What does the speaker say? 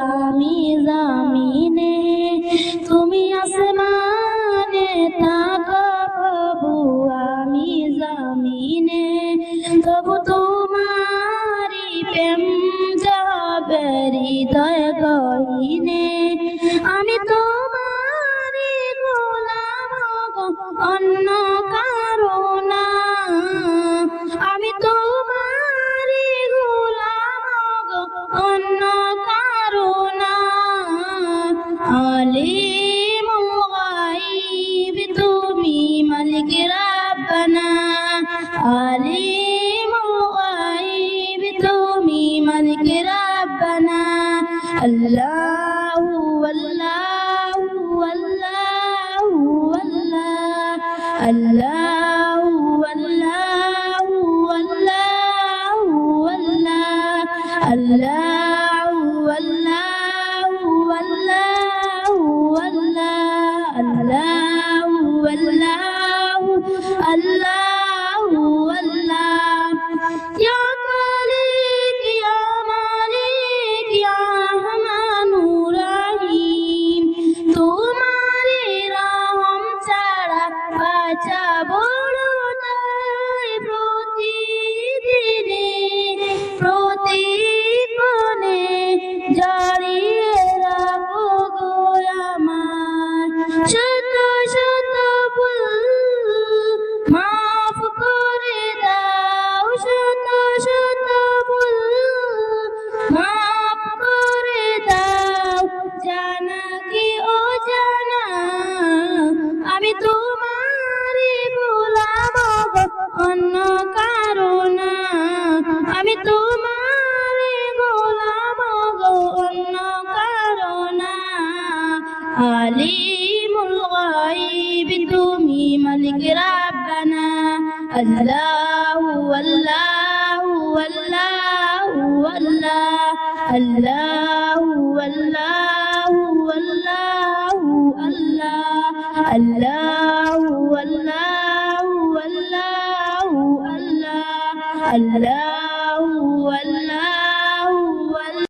আমি জামিনে, তুমি আসমানে থাকো প্রভু আমি জামিনে, তবু তোমারি প্রেম যাবে হৃদয় গহীনে। আমি তোমারি গোলাম গো অন্য কারো না, আমি তোমারি গোলাম গো অন্য কারো না। আলিমুল গায়ব তুমি মালিক রাব্বানা, আলিমুল গায়ব তুমি মালিক রাব্বানা। আল্লাহু আল্লাহু আল্লাহু আল্লাহ, আল্লাহু আল্লাহু আল্লাহু আল্লাহ, আল্লাহু আল্লাহু আল্লাহু আল্লাহ, আল্লাহু আল্লাহু আল্লাহু আল্লাহ। ইয়া মালিক ইয়া মালিক ইয়া রহমানুর রহিম, তোমারি রহম ছাড়া বাঁচা বড় দায়। প্রতিদিনে প্রতিক্ষণে জড়িয়ে রাখো গো আমার, শত শত ভুল মাফ করে দাও, শত শত ভুল মাফ করে দাও। জানা কি ও জানা আমি তোমারি গোলাম গো অন্য কারো না, আমি তোমারি গোলাম গো অন্য কারো না। আলিমুল গায়ব তুমি মালিক রাব্বানা, আল্লাহু আল্লাহু আল্লাহু আল্লাহ, আল্লাহু আল্লাহু আল্লাহু আল্লাহ, আল্লাহু আল্লাহু আল্লাহু আল্লাহ, আল্লাহ